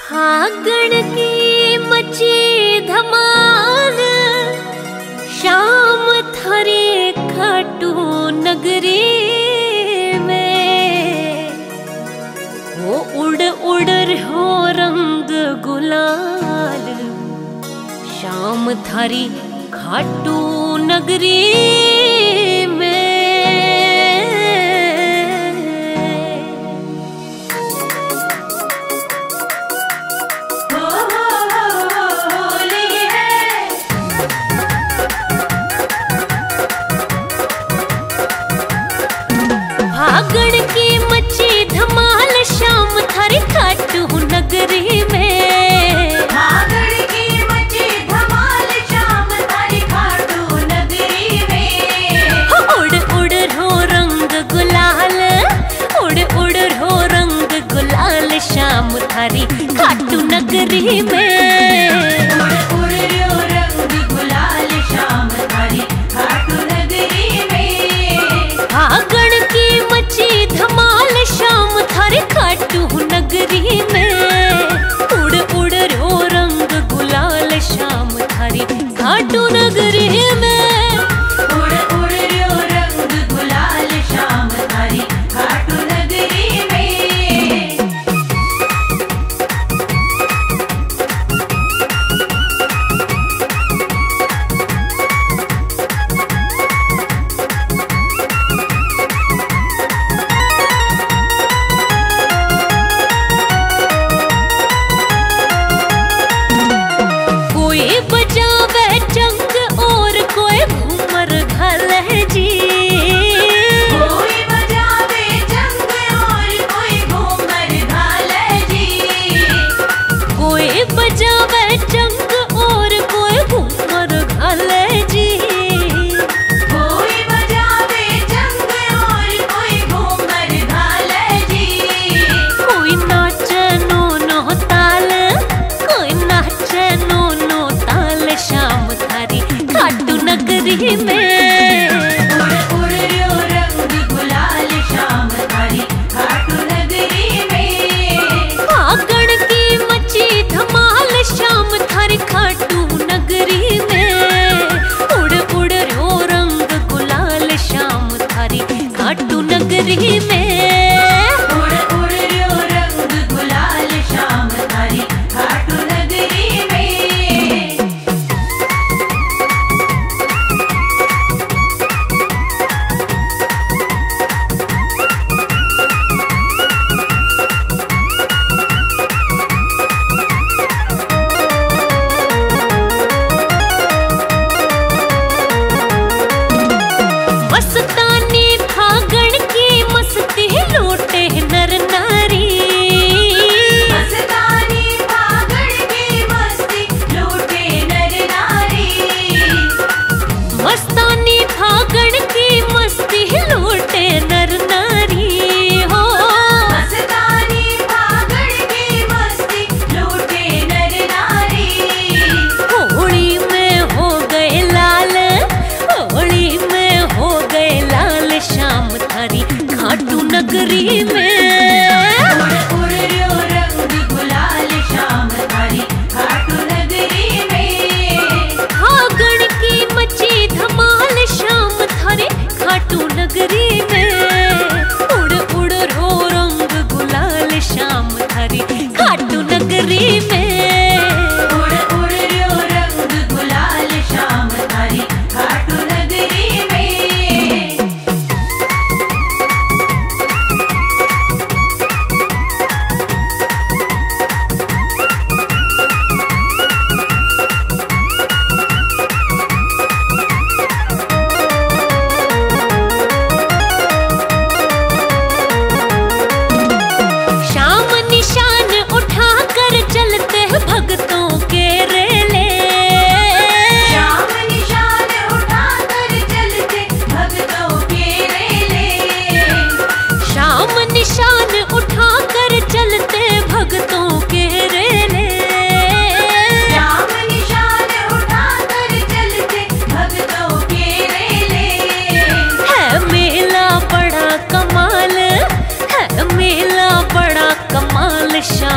फागण की मची धमाल, शाम थारे खाटू नगरी में। वो उड़ उड़ रहो रंग गुलाल, शाम थारी खाटू नगरी में। फागण की मची धमाल, शाम थारी खाटू नगरी में। फागण की मची धमाल, शाम थारी खाटू नगरी में। उड़ उड़ रो रंग गुलाल, उड़ उड़ रो रंग गुलाल, शाम थारी खाटू नगरी में। उड़ उड़ रो रंग गुलाल, शाम थारी खाटू नगरी में। फागण की मची धमाल, शाम थारी खाटू नगरी में। उड़ उड़ रो रंग गुलाल, शाम थारी खाटू नगरी में। उड़ उड़ रो रंग गुलाल, शाम थारी खाटू नगरी में।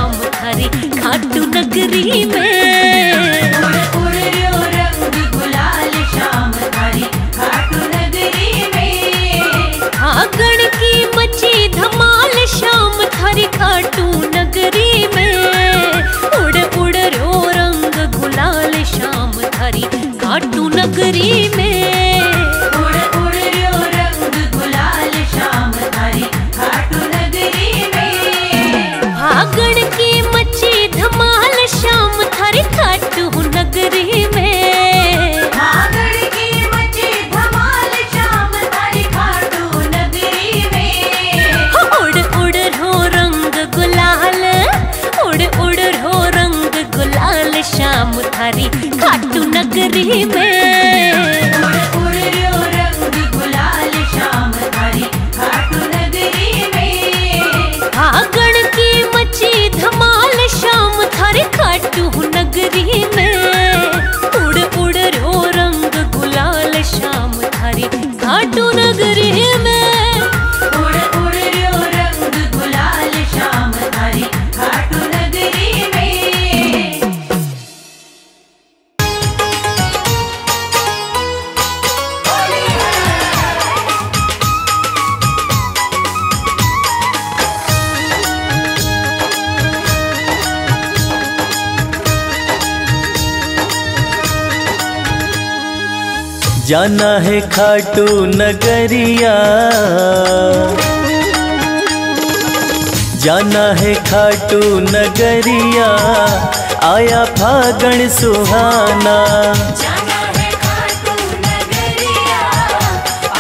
शाम थारी खाटू नगरी में। उड़ उड़ रो रंग गुलाल शाम थारी खाटू नगरी में। फागण की मची धमाल शाम थारी खाटू नगरी में। उड़ उड़ रो रंग गुलाल शाम थारी खाटू नगरी में। उड़ उड़ रो रंग गुलाल शाम थारी खाटू नगरी में। फागण की मची धमाल शाम थारी खाटू नगरी में। फागण की मची धमाल शाम थारी खाटू नगरी में। उड़ उड़ रो रंग गुलाल, उड़ उड़ रो रंग गुलाल शाम थारी खाटू नगरी में। उड़ उड़ रो रंग गुलाल शाम थारी खाटू नगरी में। फागण की मची धमाल शाम थारी खाटू नगरी में। उड़ उड़ रो रंग गुलाल शाम थारी खाटू नगरी में। उड़ उड़ रो रंग गुलाल शाम थारी खाटू नगरी में। जाना है खाटू नगरिया, जाना है खाटू नगरिया, आया फागण सुहाना। जाना है खाटू नगरिया,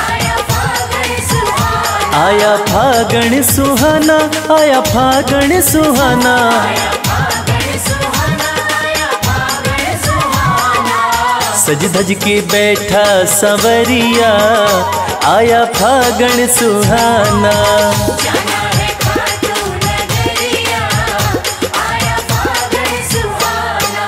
आया फागण सुहाना। आया फागण सुहाना, आया फागण सुहाना। आया फागण सुहाना, आया फागण सुहाना। सज धज के बैठा संवरिया, आया फागण सुहाना। जाना है खाटू नगरिया, आया फागण सुहाना।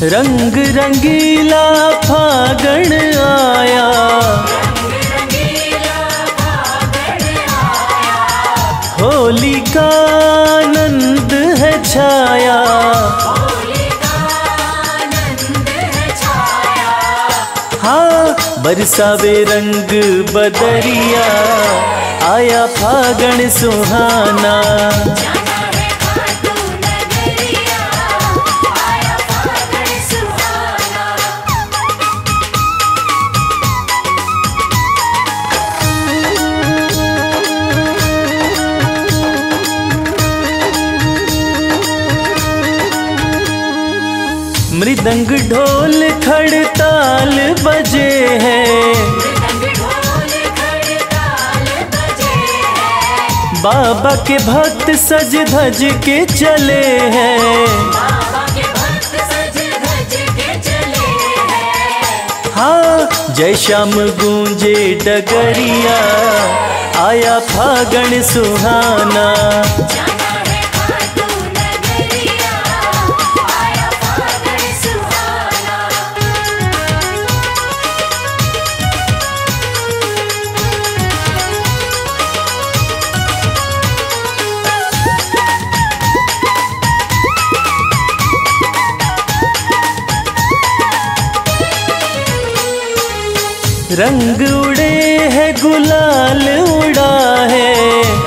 रंग रंगीला फागण आया, होली का आनंद है छाया। हाँ बरसावे रंग बदरिया, आया फागण सुहाना। जाना है खाटू नगरिया, आया फागण सुहाना। मृदंग ढोल खड़ताल बजे हैं, मृदंग ढोल खड़ताल बजे हैं। बाबा के भक्त सज धज के चले हैं। बाबा के भक्त सज धज के चले हैं। हाँ जय श्याम गूंजे डगरिया, आया फागण सुहाना। जाना है खाटू नगरिया, आया फागण सुहाना। रंग उड़े है गुलाल उड़ा है,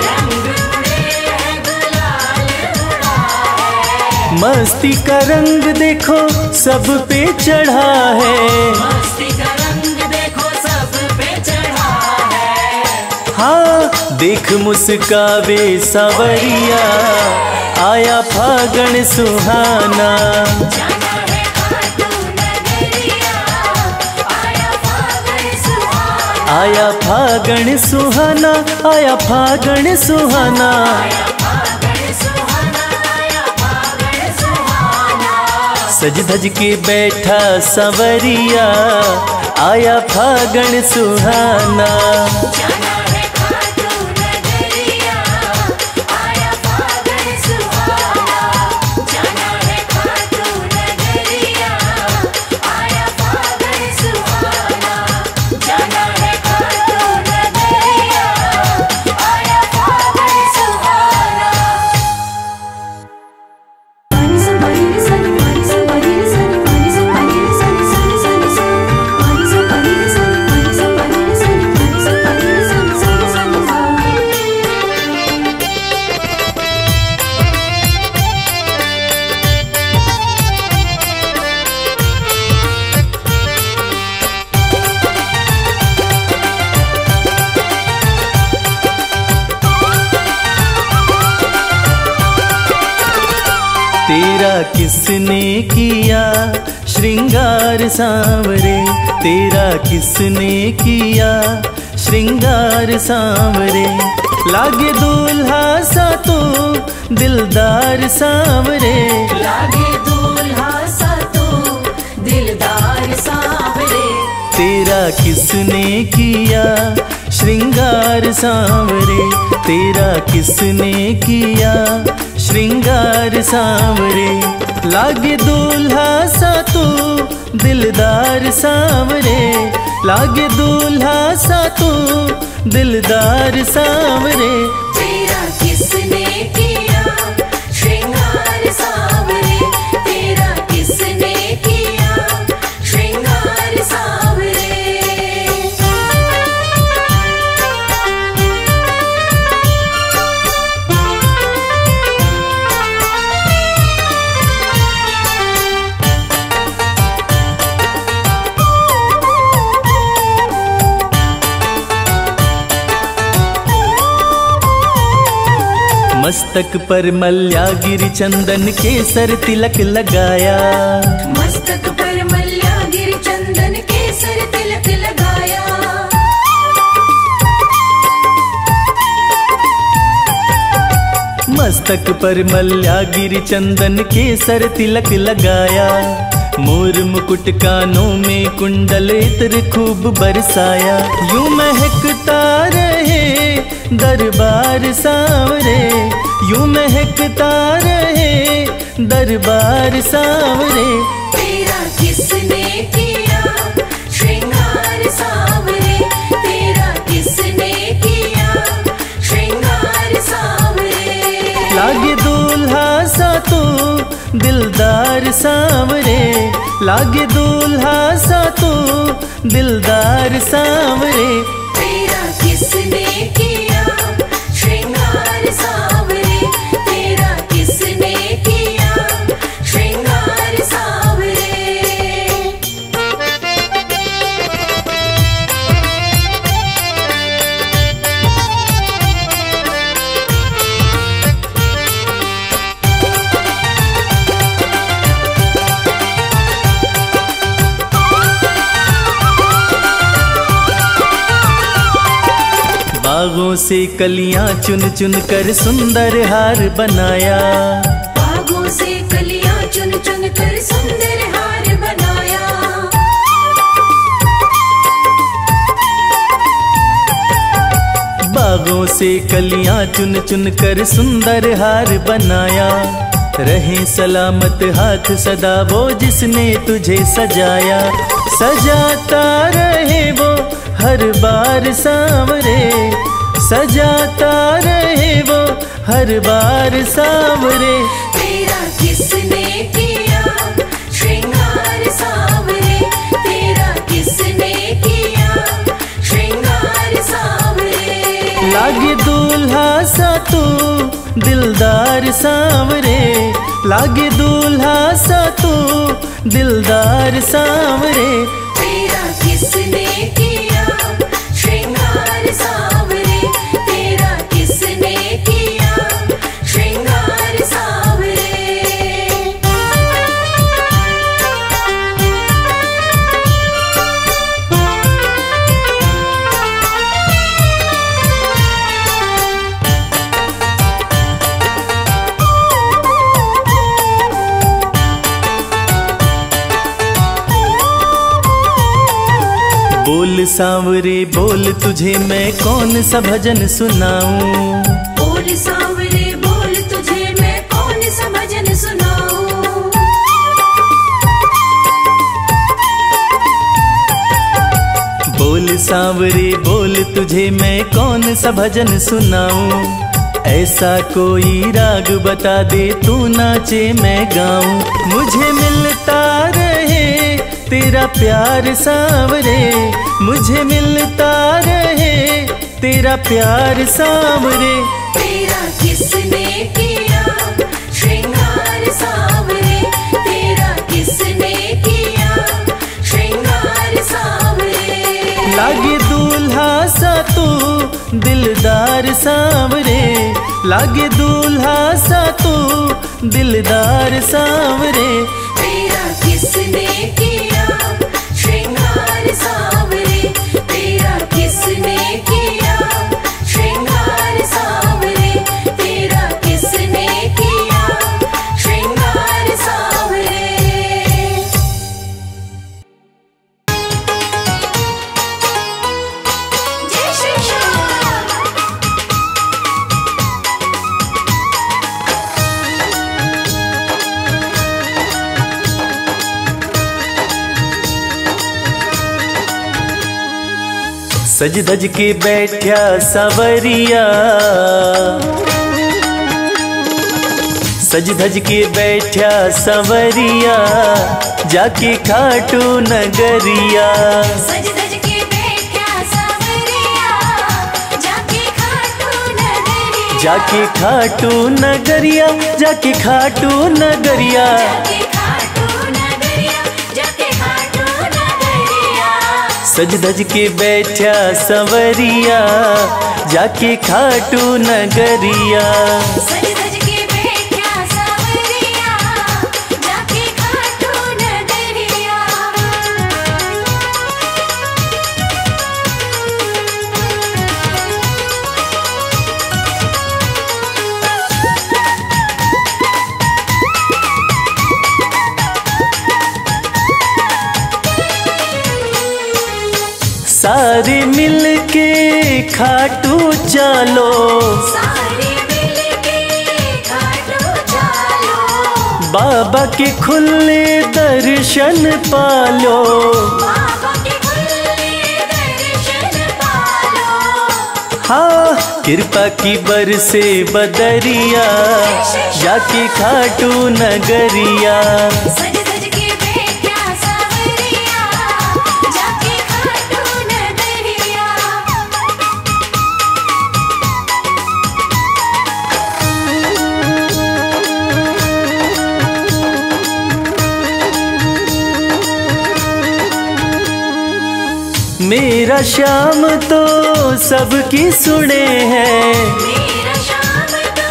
रंग उड़े हैं गुलाल उड़ा है। मस्ती का रंग देखो सब पे चढ़ा है। मस्ती का रंग देखो सब पे चढ़ा है। हाँ देख मुस्कावे सांवरिया, आया फागण सुहाना। जाना है खाटू नगरिया, आया फागण सुहाना। आया फागण सुहाना, आया फागण सुहाना। आया फागण सुहाना, आया फागण सुहाना। सज धज के बैठा संवरिया, आया फागण सुहाना। जाना है खाटू नगरिया, तेरा किसने किया श्रृंगार सांवरे, तेरा किसने किया श्रृंगार सांवरे। लागे दूल्हा सा तू दिलदार सांवरे, लागे दूल्हा सा तू दिलदार सांवरे। तेरा किसने किया श्रृंगार सांवरे, तेरा किसने किया श्रृंगार सांवरे। लागे दूल्हा सा तू दिलदार सांवरे, लागे दूल्हा सा तू दिलदार सांवरे। तेरा किसने किया श्रृंगार सांवरे, तेरा किसने किया श्रृंगार सांवरे। मस्तक पर मल्यागिरी चंदन केसर तिलक लगाया, मस्तक पर मल्यागिरी चंदन केसर तिलक लगाया। मस्तक पर मल्यागिरी चंदन केसर तिलक लगाया। मोर मुकुट कानों में कुंडल इत्र खूब बरसाया। यूं महकता रहे दरबार सांवरे, यूं महकता रहे दरबार सांवरे। तेरा किसने किया श्रृंगार सांवरे, तेरा किसने किया श्रृंगार सांवरे। लागे दूल्हा सा तू दिलदार सांवरे, लागे दूल्हा सा तू दिलदार सांवरे। तेरा किसने किया श्रृंगार सांवरे, तेरा किसने किया श्रृंगार सांवरे। बागों से कलियां चुन चुन कर सुंदर हार बनाया, बागों से कलियां चुन चुन कर सुंदर हार बनाया। बागों से कलियां चुन चुन कर सुंदर हार बनाया। रहे सलामत हाथ सदा वो जिसने तुझे सजाया, सजाता रहे वो हर बार सांवरे, सजाता रहे वो हर बार सांवरे। तेरा किसने किया श्रृंगार सांवरे, तेरा किसने किया श्रृंगार सांवरे। लागे दूल्हा सा तू दिलदार सांवरे, लागे दूल्हा सा तू दिलदार सांवरे। तेरा किसने किया श्रृंगार सांवरे, तेरा किसने किया श्रृंगार सांवरे। बोल सांवरे बोल तुझे मैं कौन सा भजन सुनाऊं, बोल सांवरे बोल तुझे मैं कौन सा भजन सुनाऊं। बोल सांवरे बोल तुझे मैं कौन सा भजन सुनाऊं। ऐसा कोई राग बता दे तू नाचे मैं गाऊं। मुझे मिलता रहे तेरा प्यार सांवरे, मुझे मिलता रहे तेरा प्यार सांवरे। तेरा किसने किया श्रृंगार सांवरे, तेरा किसने किया श्रृंगार सांवरे। लागे दूल्हा सा तू दिलदार सांवरे, लागे दूल्हा सा तू दिलदार सांवरे। तेरा किसने किया श्रृंगार सांवरे, तेरा किसने किया श्रृंगार सांवरे, तेरा किसने किया श्रृंगार सांवरे। जय श्री श्याम। सज धज के बैठा सवरिया, सज धज के बैठा सवरिया, जाके खाटू नगरिया। सज धज के बैठा सांवरिया, जाके खाटू नगरिया, जाके खाटू नगरिया, जाके खाटू नगरिया। जाके खाटू नगरिया, जाके खाटू नगरिया। सज धज के बैठा सवरिया, जाके खाटू नगरिया। सज धज के बैठा सांवरिया, जाके खाटू नगरिया। सारे मिल के खाटू चालो, सारे मिलके खाटू चालो, बाबा के खुले दर्शन पालो। बाबा के खुले दर्शन पालो। हाँ कृपा की बरसे बदरिया, जाके खाटू नगरिया। सज धज के बैठा सांवरिया, जाके खाटू नगरिया। मेरा श्याम तो सबकी सुने हैं, मेरा श्याम तो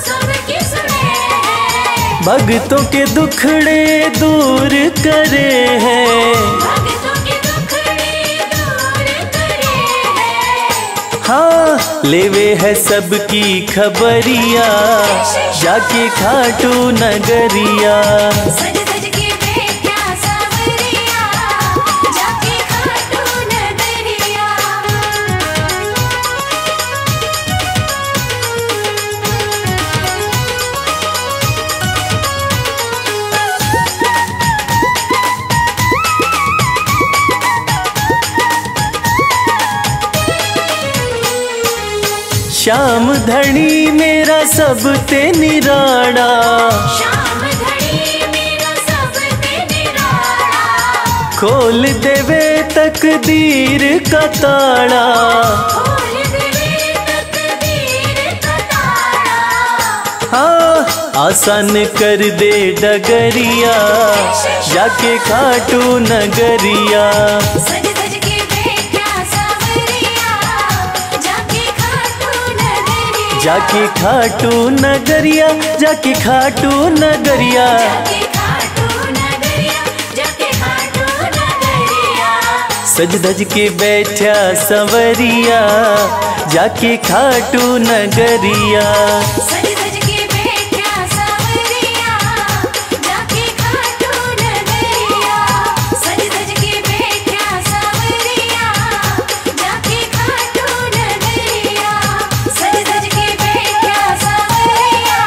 सबकी सुने हैं, भक्तों के दुखड़े दूर करे हैं। भक्तों के दुखड़े दूर करे हैं। हाँ लेवे है सबकी खबरिया, जाके खाटू नगरिया। सज धज के बैठा सांवरिया, जाके खाटू नगरिया। श्याम धनी मेरा सब ते निराड़ा, श्याम धनी मेरा सब ते निराला, खोल देवे तकदीर का ताड़ा। खोल देवे तकदीर का ताला। हाँ आसान कर दे डगरिया, जाके खाटू नगरिया। सज धज के बैठा सांवरिया, जाके खाटू नगरिया। जाके खाटू नगरिया, जाके खाटू नगरिया। जाके खाटू नगरिया, जाके खाटू नगरिया। सज धज के बैठा सवरिया, जाके खाटू नगरिया। सज धज के बैठा सांवरिया, जाके खाटू नगरिया। सज धज के बैठा सांवरिया, जाके खाटू नगरिया। सज धज के बैठा सांवरिया,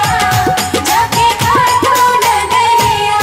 जाके खाटू नगरिया।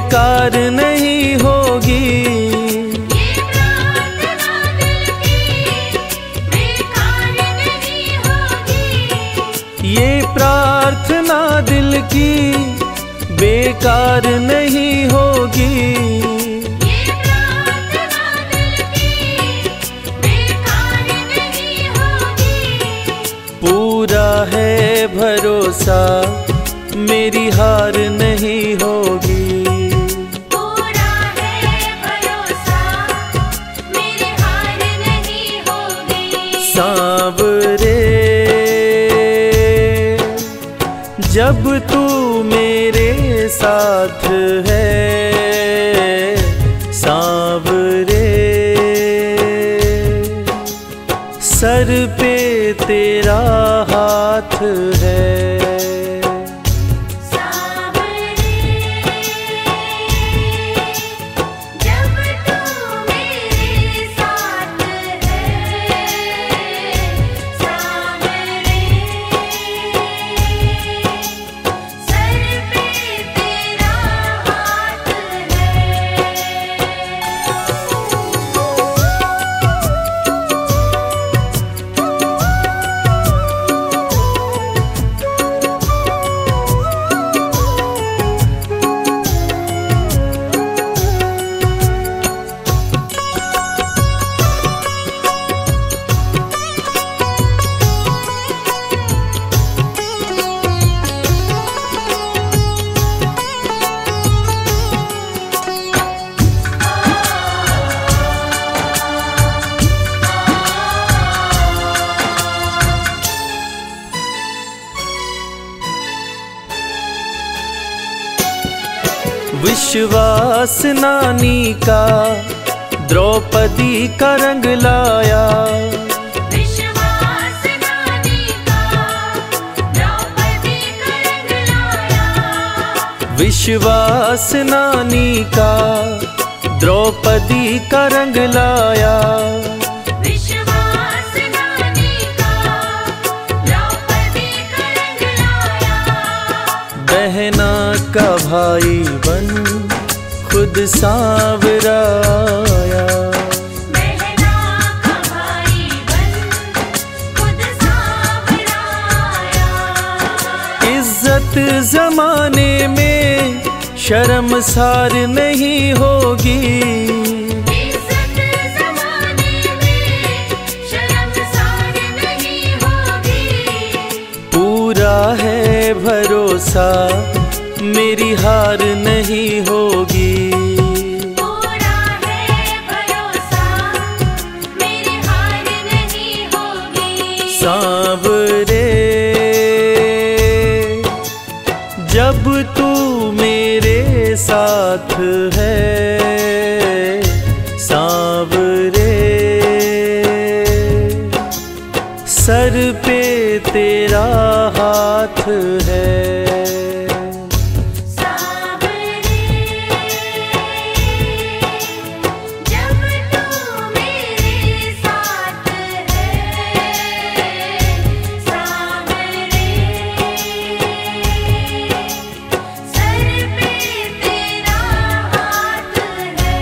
बेकार नहीं होगी। ये प्रार्थना दिल की बेकार नहीं होगी। ये प्रार्थना दिल की बेकार नहीं होगी। पूरा है भरोसा मेरी हार नहीं होगी। पूरा है भरोसा मेरी हार नहीं होगी। सांवरे जब तू मेरे साथ है, सांवरे सर पे तेरा हाथ है। सांवरे जब तू मेरे साथ है, सांवरे सर पे तेरा हाथ है। विश्वास नानी का द्रौपदी का रंग लाया। विश्वास नानी का द्रौपदी का रंग लाया। विश्वास नानी का द्रौपदी का रंग लाया। विश्वास नानी का द्रौपदी का रंग लाया। बहना का भाई बन खुद सांवरा आया। बहना का भाई बन खुद सांवरा आया। इज्जत जमाने में शर्मसार नहीं होगी। इज्जत ज़माने में शर्मसार नहीं होगी। पूरा है भरोसा मेरी हार नहीं होगी। पूरा है भरोसा मेरी हार नहीं होगी। सांवरे जब तू मेरे साथ है, सांवरे सर पे तेरा हाथ है। सांवरे जब तू मेरे साथ है, सांवरे सर पे तेरा हाथ है।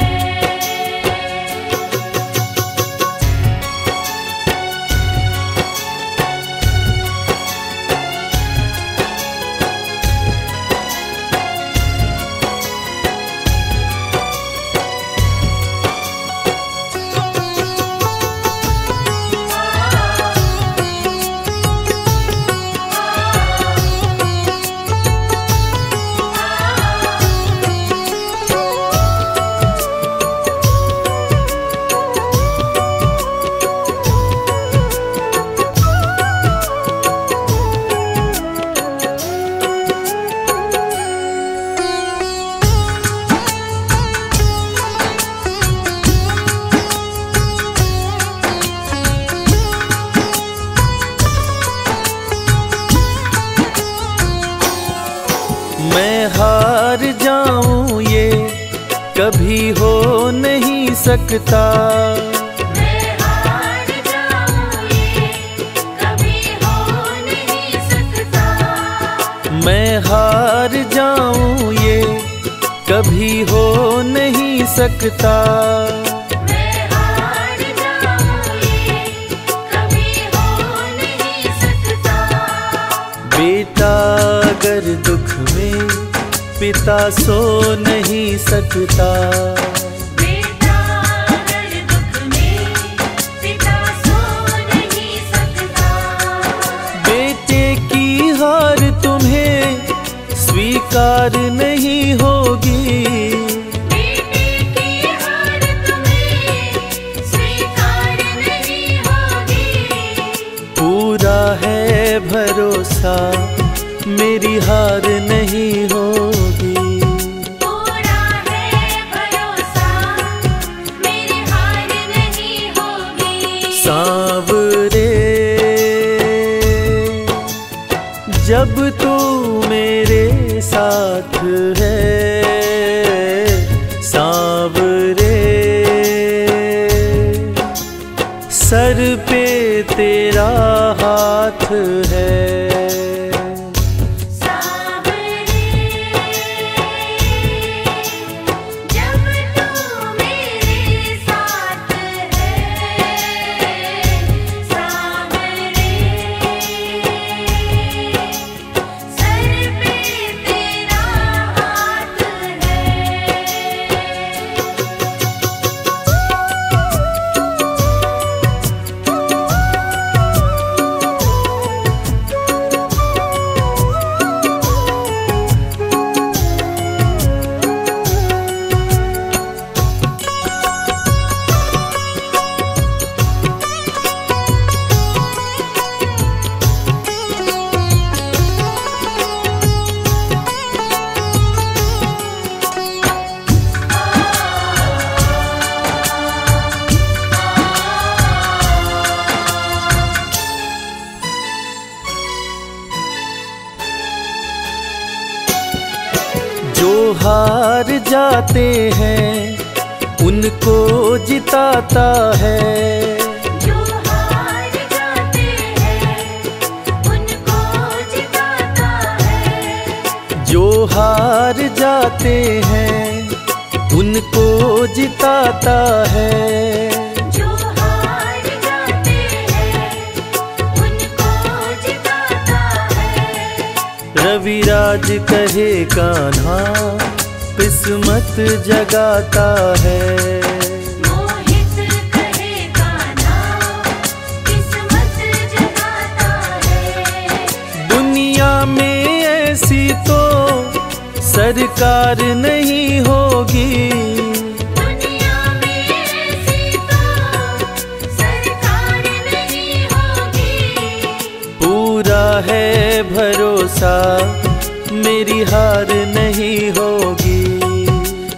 मैं हार जाऊं ये कभी हो नहीं सकता। मैं हार जाऊं ये कभी हो नहीं सकता। मैं हार जाऊं ये कभी हो नहीं सकता। मैं हार जाऊंगी, कभी हो नहीं सकता। बेटा अगर दुख में पिता सो नहीं सकता। बेटा अगर दुख में पिता सो नहीं सकता। बेटे की हार तुम्हें स्वीकार नहीं होगी। बेटे की हार तुम्हें स्वीकार नहीं होगी। पूरा है भरोसा मेरी हार नहीं होगी। पूरा है भरोसा मेरी हार नहीं होगी। सांवरे जब तू मेरे साथ है, सांवरे सर पे तेरा हाथ है। सांवरे जब तू मेरे साथ है, सांवरे सर पे तेरा हाथ है। जो हार जाते हैं उनको जिताता है। जो हार जाते हैं उनको जिताता है। जो हार जाते हैं उनको जिताता है। जो हार जाते हैं उनको जिताता है। रविराज कहे कान्हा किस्मत जगाता है। मोहित कहे कान्हा किस्मत जगाता है। दुनिया में ऐसी तो सरकार नहीं होगी। दुनिया में ऐसी तो सरकार नहीं होगी। पूरा है भरोसा मेरी हार नहीं होगी।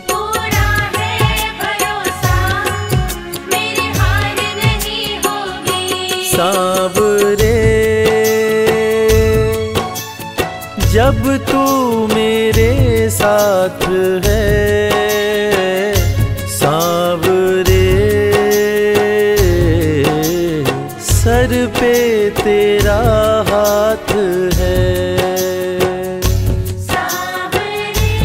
पूरा है भरोसा मेरी हार नहीं होगी। सांवरे जब तू मेरे साथ है, सांवरे सर पे तेरा हाथ है। सांवरे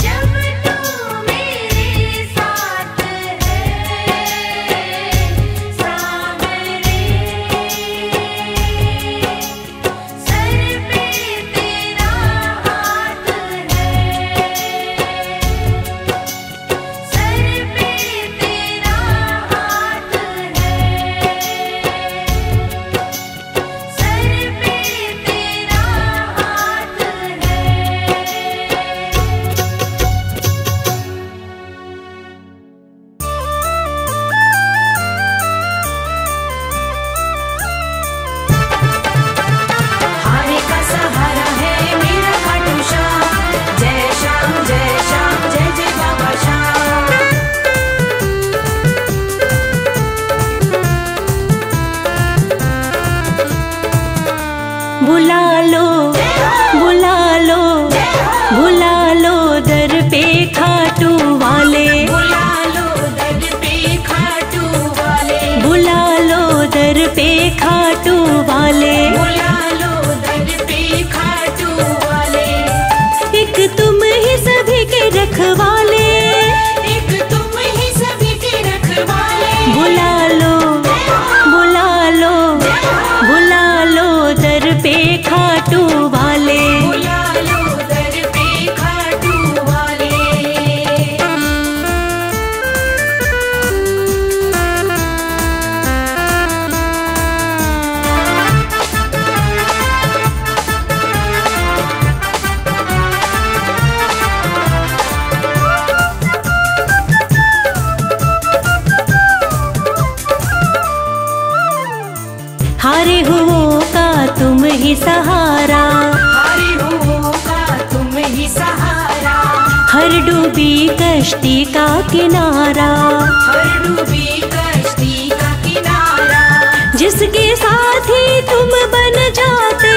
जब तू मेरे साथ है, सांवरे सर पे तेरा हाथ है। सर पे तेरा हाथ है। सर पे तेरा हाथ है। हारे का सहारा है मेरा खाटू श्याम। जय श्याम जय श्याम जय जय बाबा श्याम। बुला लो बुला लो बुला लो दर पे खाटू वाले। बुला लो दर पे खाटू वाले। बुला लो दर पे खाटू वाले। बुला लो दर पे खाटू वाले। हारे हुओं का तुम ही सहारा, हारे हुओं का तुम ही सहारा, हर डूबी कश्ती का किनारा, हर डूबी कश्ती का किनारा, जिसके साथी तुम बन जाते,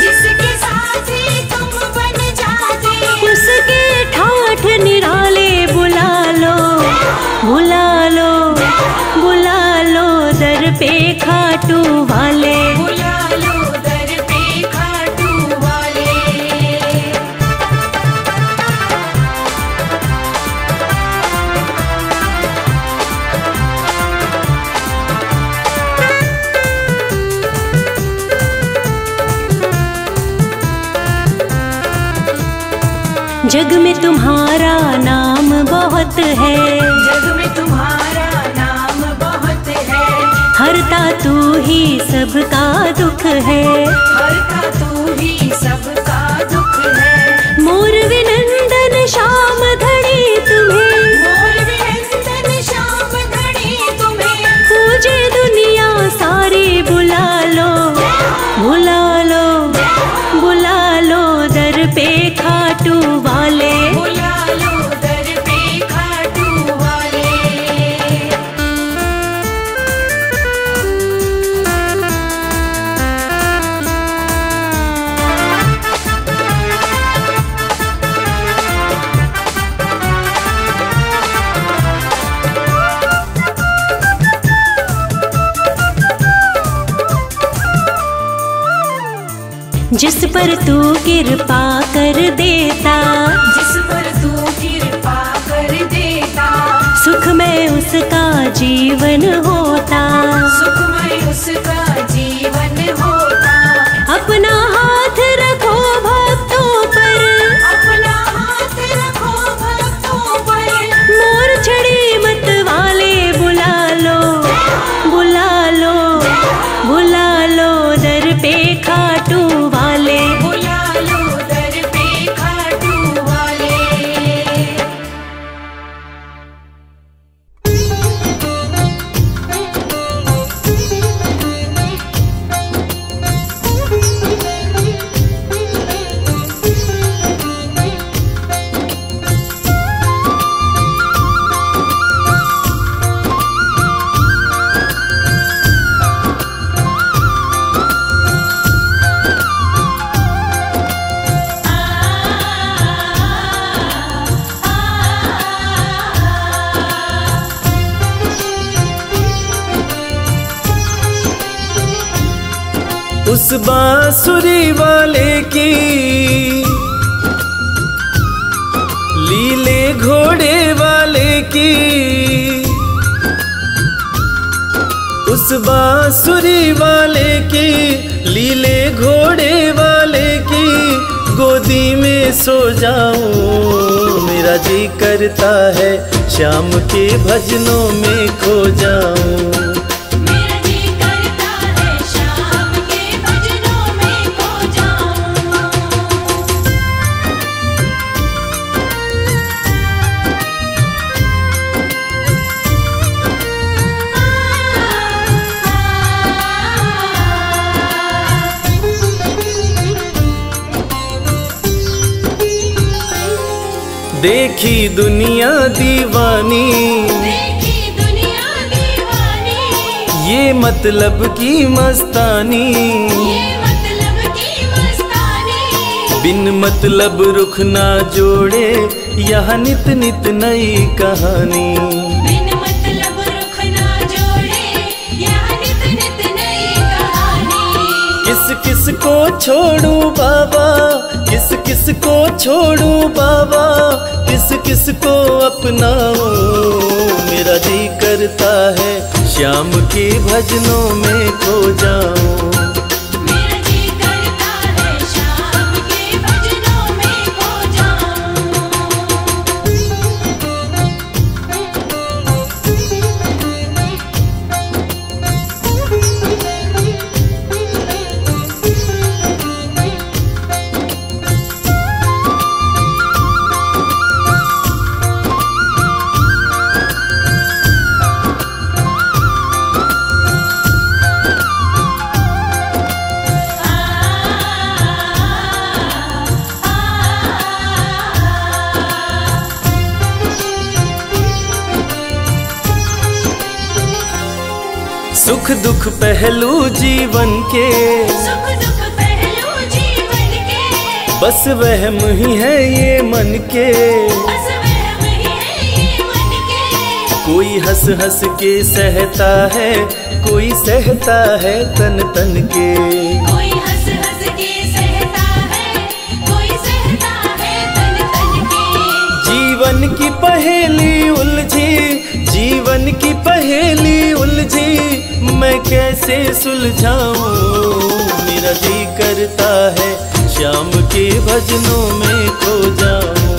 जिसके साथी तुम बन जाते, उसके ठाठ निराले बुला लो, बुला लो, बुला लो दर पे खाटू वाले, बुला लो दर पे खाटू वाले। जग में तुम्हारा नाम बहुत है, जग में तुम्हारा नाम बहुत है, हरता तू ही सबका दुख है, हरता तू ही सबका दुख है, मोर विनंदन शाम घड़ी तुम्हें, मोर विनंदन शाम घड़ी तुम्हें, पूजे दुनिया सारी बुला लो, बुला लो, बुला लो दर पे खाटू वाले, बुला लो दर पे खाटू वाले। जिस पर तू कृपा कर देता, जिस पर तू कृपा कर देता, सुखमय उसका जीवन होता, सुखमय उसका जीवन होता, अपना हाथ रखो भक्तों पर, अपना हाथ रखो भक्तों पर, मोर छड़ी मत वाले बुला लो, बुला लो, बुला लो दर पे खाटू वाले, बुला लो दर पे खाटू वाले। उस बांसुरी वाले की लीले घोड़े वाले की, उस बांसुरी वाले की लीले घोड़े वाले की गोदी में सो जाऊं, मेरा जी करता है शाम के भजनों में खो जाऊं। मेरा जी करता है शाम के भजनों में खो जाऊं। देखी दुनिया दीवानी, देखी दुनिया दीवानी, ये मतलब की मस्तानी, ये मतलब की मस्तानी, बिन मतलब रुख ना जोड़े यहाँ नित नित नई कहानी। बिन मतलब रुख ना जोड़े यहाँ नित नित नई कहानी। किस किस को छोड़ूं बाबा, किस किस को छोड़ूं बाबा, किस किस को अपनाऊं, मेरा जी करता है श्याम के भजनों में खो जाऊं। मेरा जी करता है शाम के भजनों में खो जाऊं। दुख पहलू जीवन के, सुख दुख पहलू जीवन के, बस वहम ही है ये मन के। बस वहम ही है ये मन के। कोई हंस हंस के सहता है, कोई सहता है तन तन के। कोई हंस हंस के सहता है, कोई सहता है तन तन के। जीवन की पहेली उलझी, जीवन की पहेली उलझी, मैं कैसे सुलझाऊं। मेरा जी करता है श्याम के भजनों में खो जाऊं।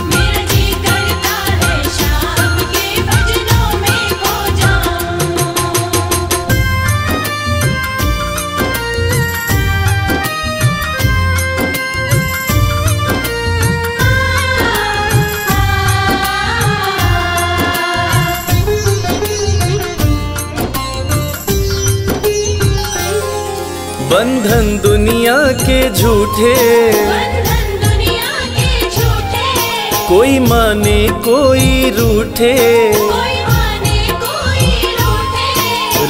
मेरा जी करता है शाम के भजनों में खो जाऊं। बंधन दुनिया के झूठे, बंधन दुनिया के झूठे, कोई माने कोई रूठे। कोई माने कोई रूठे।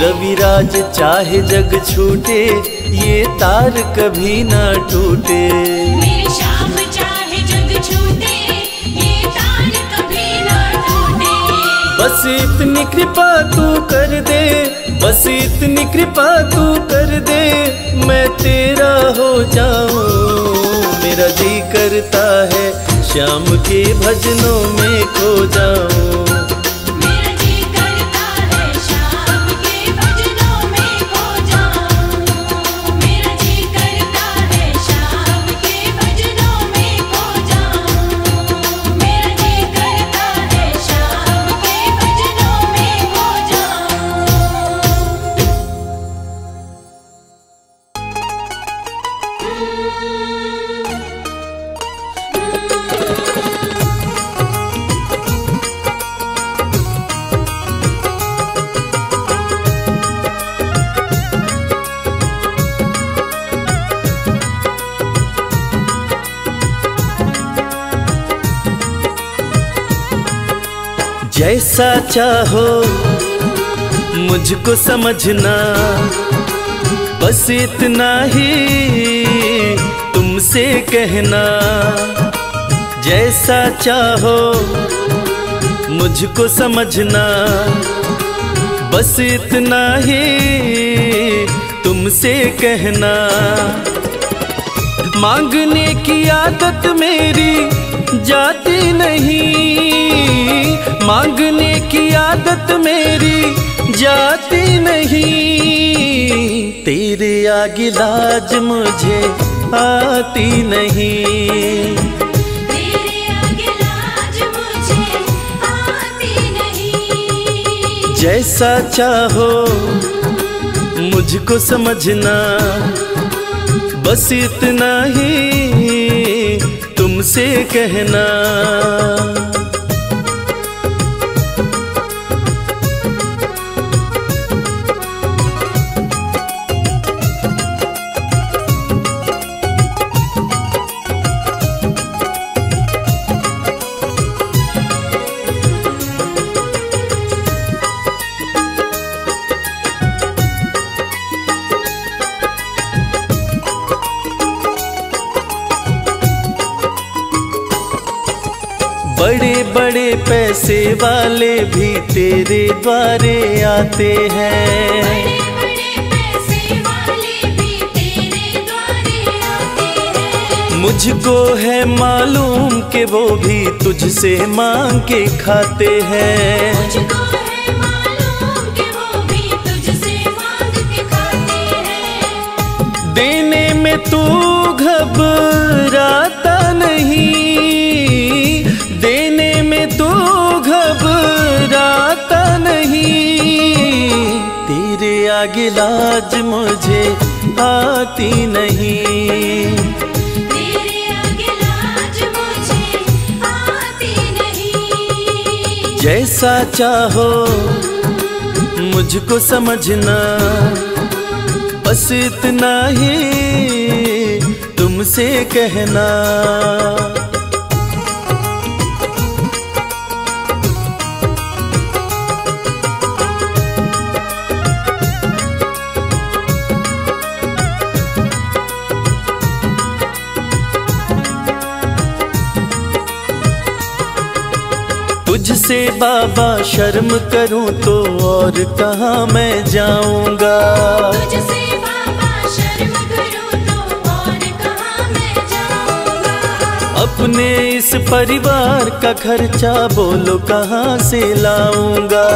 रविराज चाहे जग छूटे, ये तार कभी ना टूटे। मेरे श्याम चाहे जग छूटे, ये तार कभी ना टूटे। बस इतनी कृपा तू कर दे, बस इतनी कृपा तू कर दे, मैं तेरा हो जाऊं। मेरा जी करता है श्याम के भजनों में खो जाऊं। मेरा जी करता है शाम के भजनों में खो जाऊं। मेरा जी करता है शाम के भजनों में खो जाऊं। मेरा जी करता है शाम के भजनों में खो जाऊं। जैसा चाहो मुझको समझना, बस इतना ही तुमसे कहना। जैसा चाहो मुझको समझना, बस इतना ही तुमसे कहना। मांगने की आदत मेरी जाती नहीं, मांगने की आदत मेरी जाती नहीं। तेरे आगे लाज मुझे आती नहीं। तेरे आगे लाज मुझे आती नहीं। जैसा चाहो मुझको समझना, बस इतना ही तुमसे कहना। बड़े बड़े पैसे वाले भी तेरे द्वारे आते हैं। बड़े पैसे वाले भी तेरे द्वारे आते हैं। मुझको है मालूम कि वो भी तुझसे मांग के खाते हैं। मुझको है मालूम कि वो भी तुझसे मांग के खाते हैं। देने में तू घबराता नहीं, देने में तू घबराता नहीं। तेरे आगे लाज मुझे आती नहीं। तेरे आगे लाज मुझे आती नहीं। जैसा चाहो मुझको समझना, बस इतना ही तुमसे कहना। तुझसे बाबा शर्म करूं तो और कहाँ मैं जाऊंगा। तुझसे बाबा शर्म करूं तो और कहाँ मैं जाऊंगा। अपने इस परिवार का खर्चा बोलो कहाँ से लाऊंगा।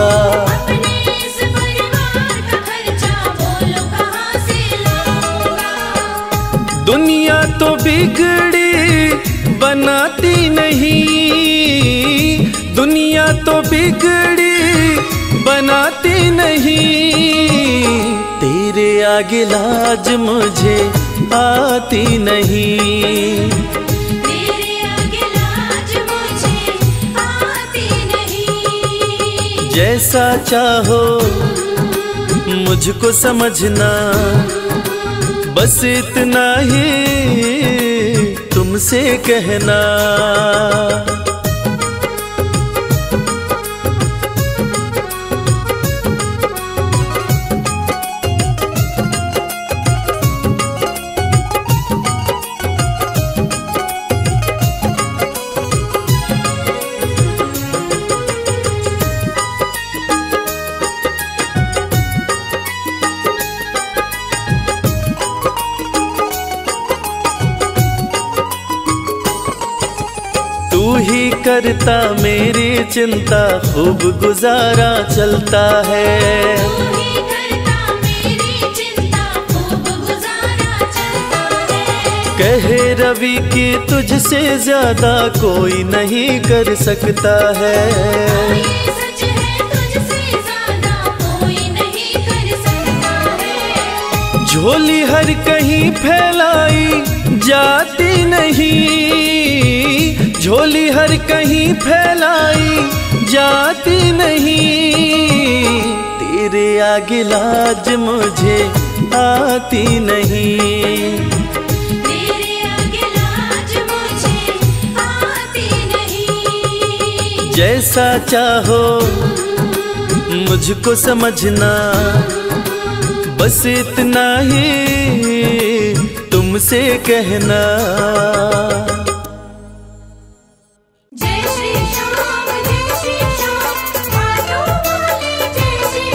अपने इस परिवार का खर्चा बोलो कहाँ से लाऊंगा। दुनिया तो बिगड़ी बनाती नहीं, दुनिया तो बिगड़ी बनाती नहीं, तेरे आगे लाज मुझे आती नहीं। तेरे आगे लाज मुझे आती नहीं। जैसा चाहो मुझको समझना, बस इतना ही तुमसे कहना। तू ही करता मेरी चिंता, खूब गुजारा चलता है। तू ही करता मेरी चिंता, खूब गुजारा चलता है। कहे रवि कि तुझसे ज्यादा कोई नहीं कर सकता है। ये सच है, तुझसे ज्यादा कोई नहीं कर सकता है। झोली हर कहीं फैलाई जाती नहीं, झोली हर कहीं फैलाई जाती नहीं, तेरे आगे लाज मुझे आती नहीं। तेरे आगे लाज मुझे आती नहीं। जैसा चाहो मुझको समझना, बस इतना ही तुमसे कहना। जय श्री श्याम, जय श्री श्याम, मानो बोले जय श्री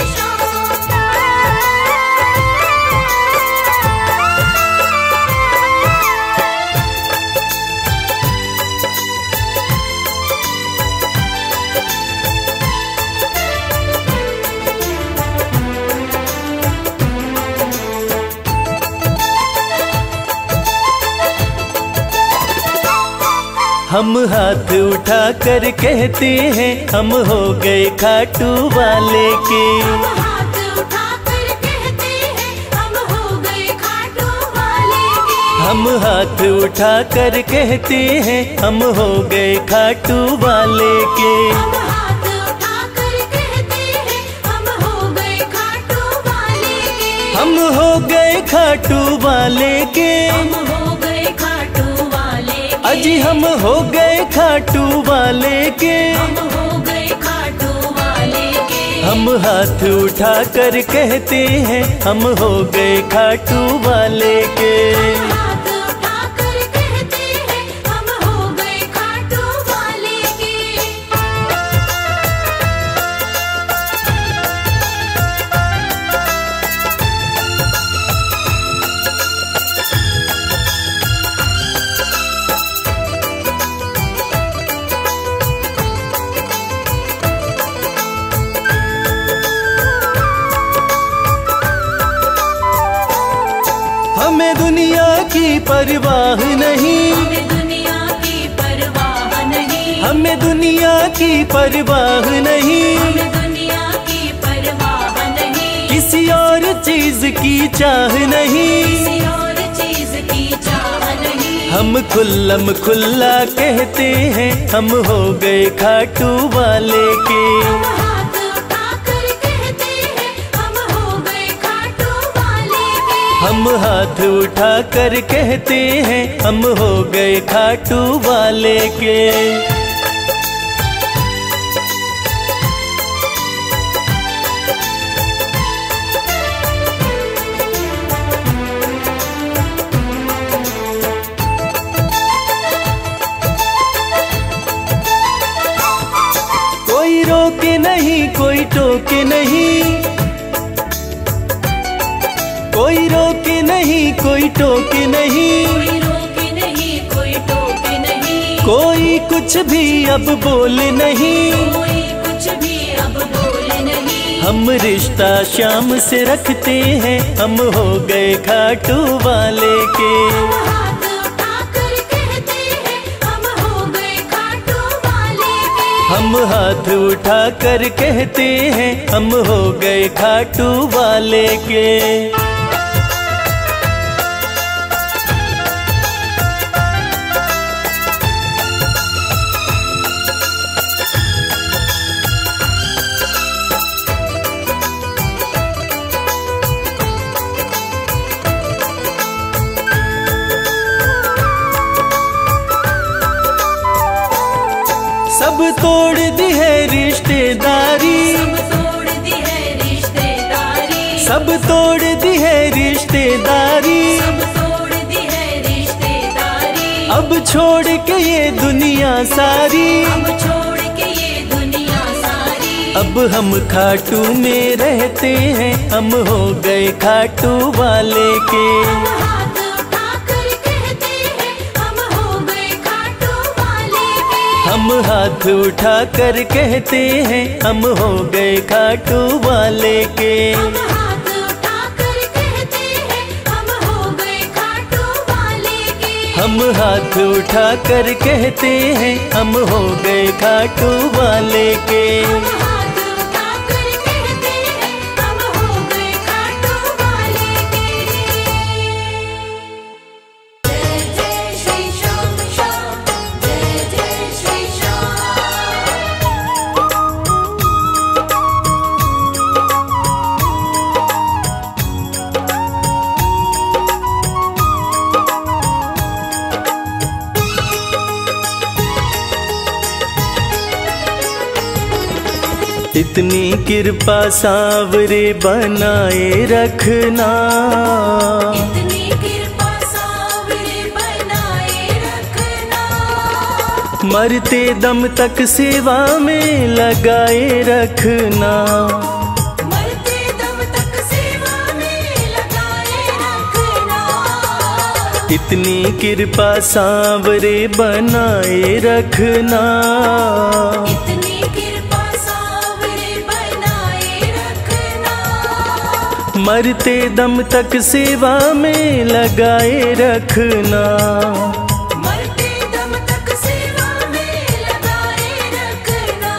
हम हाथ उठा कर कहते हैं हम हो गए खाटू वाले के। हम हाथ उठाकर कहते हैं हम हो गए खाटू वाले के। हम हाथ उठा कर कहते हैं हम हो गए खाटू वाले के। हम हाथ उठाकर कहते हैं हम हो गए खाटू वाले के। हम हो गए खाटू वाले के। हम हो गए खाटू वाले के। अजी हम हो गए खाटू वाले के। हम हो गए खाटू वाले के। हम हाथ उठा कर कहते हैं हम हो गए खाटू वाले के। हाथ उठाकर कहते हैं हम हो गए खाटू वाले के। हमें दुनिया की परवाह नहीं, हमें दुनिया की परवाह नहीं। हमें दुनिया की परवाह नहीं, हमें दुनिया की परवाह नहीं। किसी और चीज की चाह नहीं। किसी और चीज की चाह नहीं। हम खुल्लम खुल्ला कहते हैं हम हो गए खाटू वाले के। हम हाथ उठाकर कहते हैं हम हो गए खाटू वाले के। हम हाथ उठा कर कहते हैं हम हो गए खाटू वाले के। कोई कोई टोके नहीं, कोई रोके नहीं, कोई टोके नहीं, कोई रोके नहीं, कोई टोके नहीं, कोई कुछ भी अब बोले नहीं, कोई कुछ भी अब बोले नहीं। हम रिश्ता शाम से रखते हैं, हम हो गए खाटू वाले के। हाथ उठाकर कहते हैं, हम हो गए खाटू वाले के। हम हाथ उठा कर कहते हैं, हम हो गए खाटू वाले के। सब तोड़ दी है रिश्तेदारी, सब तोड़ दी है रिश्तेदारी, सब तोड़ दी है रिश्तेदारी, सब तोड़ दी है रिश्तेदारी। अब छोड़ के ये दुनिया सारी, अब छोड़ के ये दुनिया सारी। अब हम खाटू में रहते हैं, हम हो गए खाटू वाले के। हम हाथ उठाकर कहते हैं, हम हो गए खाटू वाले के। हम हाथ उठा कर कहते हैं, हम हो गए खाटू वाले के। हम हाथ उठाकर कहते हैं, हम हो गए खाटू वाले के। हम हाथ उठा कर कहते हैं, हम हो गए खाटू वाले के। हम हाथ उठाकर कहते हैं, हम हो गए खाटू वाले के। जय जय श्री श्याम श्याम, जय जय श्री श्याम। इतनी कृपा सांवरे बनाए रखना, इतनी कृपा सांवरे बनाए रखना। मरते दम तक सेवा में लगाए रखना। मरते दम तक सेवा में लगाए रखना। इतनी कृपा सांवरे बनाए रखना। इतनी कृपा सांवरे बनाए रखना। मरते दम तक सेवा में लगाए रखना। मरते दम तक सेवा में लगाए रखना।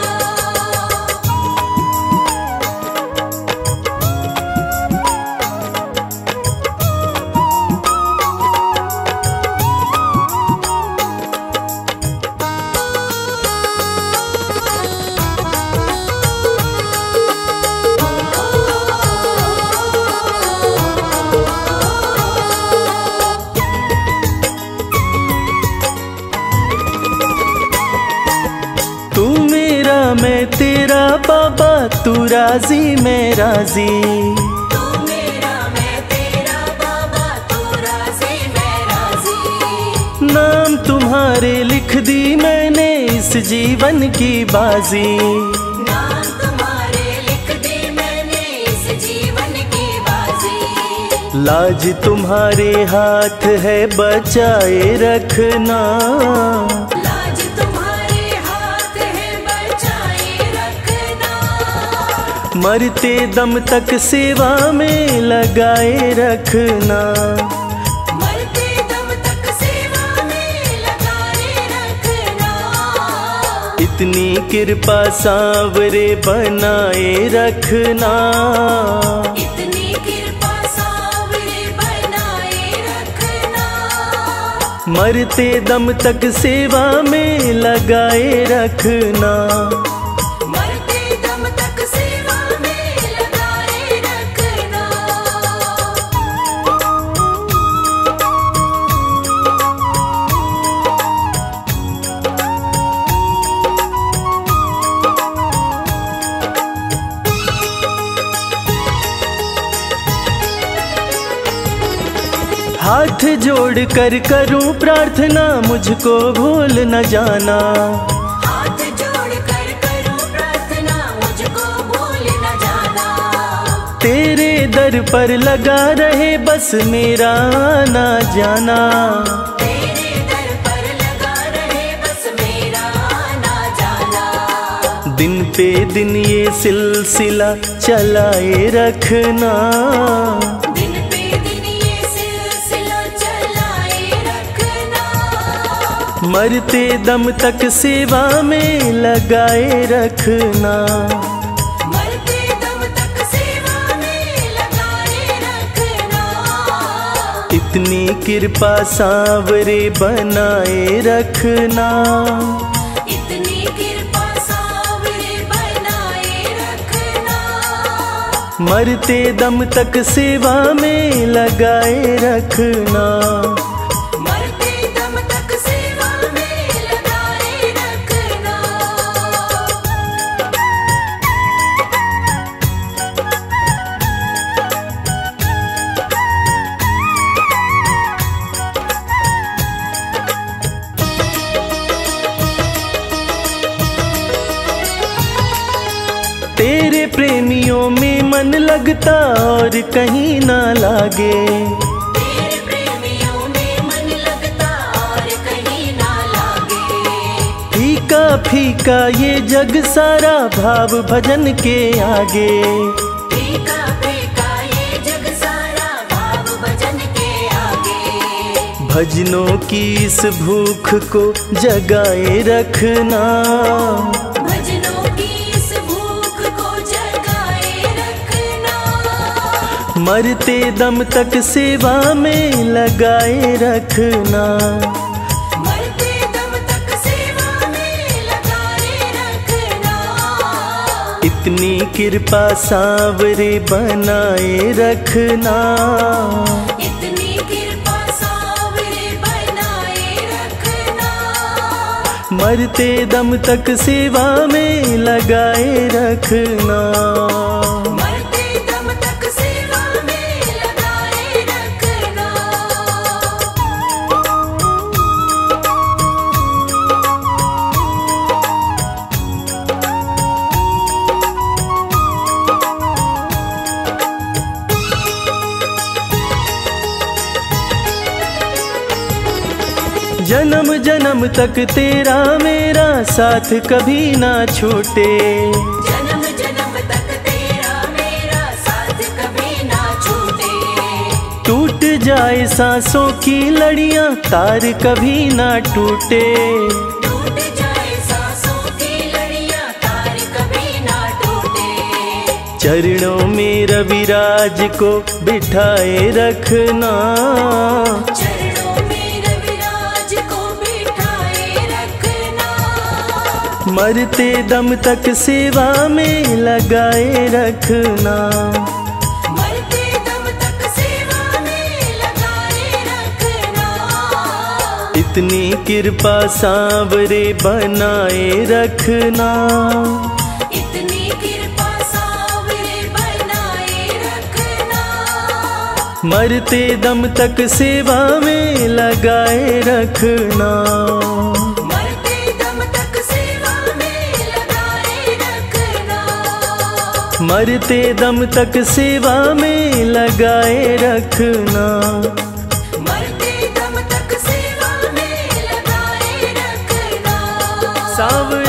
तू मेरा मैं तेरा बाबा, तू राजी मैं राजी। तू मेरा मैं तेरा बाबा, तू राजी मैं राजी। नाम तुम्हारे लिख दी मैंने इस जीवन की बाजी। नाम तुम्हारे लिख दी मैंने इस जीवन की बाजी। लाज तुम्हारे हाथ है बचाए रखना। लाज तुम्हारे हाथ है बचाए रखना। मरते दम तक सेवा में लगाए रखना। मरते दम तक सेवा में लगाए रखना। इतनी कृपा सांवरे बनाए रखना। इतनी कृपा सांवरे बनाए रखना। मरते दम तक सेवा में लगाए रखना। मरते दम तक सेवा में लगाए रखना। हाथ जोड़ कर करूं प्रार्थना, मुझको भूल न जाना। हाथ जोड़ कर करूं प्रार्थना, मुझको भूल तेरे दर पर लगा रहे बस मेरा आना जाना। तेरे दर पर लगा रहे बस मेरा आना जाना। दिन पे दिन ये सिलसिला चलाए रखना। दिन पे दिन ये सिलसिला चलाए रखना। मरते दम तक सेवा में लगाए रखना। मरते दम तक सेवा में लगाए रखना। इतनी कृपा सांवरे बनाए रखना। इतनी कृपा सांवरे बनाए रखना। मरते दम तक सेवा में लगाए रखना। मरते दम तक सेवा में लगाए रखना। तेरे प्रेमियों में मन लगता और कहीं ना लागे। तेरे प्रेमियों में मन लगता और कहीं ना लागे। फीका फीका ये जग सारा भाव भजन के आगे। फीका फीका ये जग सारा भाव भजन के आगे। भजनों की इस भूख को जगाए रखना। भजनों की इस भूख को जगाए रखना। मरते दम तक सेवा में लगाए रखना। मरते दम तक सेवा में लगाए रखना। इतनी कृपा सांवरे बनाए रखना। इतनी कृपा सांवरे बनाए रखना। मरते दम तक सेवा में लगाए रखना। मरते दम तक सेवा में लगाए रखना। जन्म जन्म तक तेरा मेरा साथ कभी ना छूटे। जन्म जन्म तक तेरा मेरा साथ कभी ना छूटे। टूट जाए सांसों की लड़ियां तार कभी ना टूटे। टूट जाए सांसों की लड़ियां तार कभी ना टूटे। चरणों में रविराज को बिठाए रखना। चरणों में रविराज को बिठाए रखना। मरते दम तक सेवा में लगाए रखना। मरते दम तक सेवा में लगाए रखना। इतनी कृपा सांवरे बनाए रखना। इतनी कृपा सांवरे बनाए रखना। मरते दम तक सेवा में लगाए रखना। मरते दम तक सेवा में लगाए रखना। मरते दम तक सेवा में लगाए रखना। मरते दम तक सेवा में लगाए रखना। सांवरे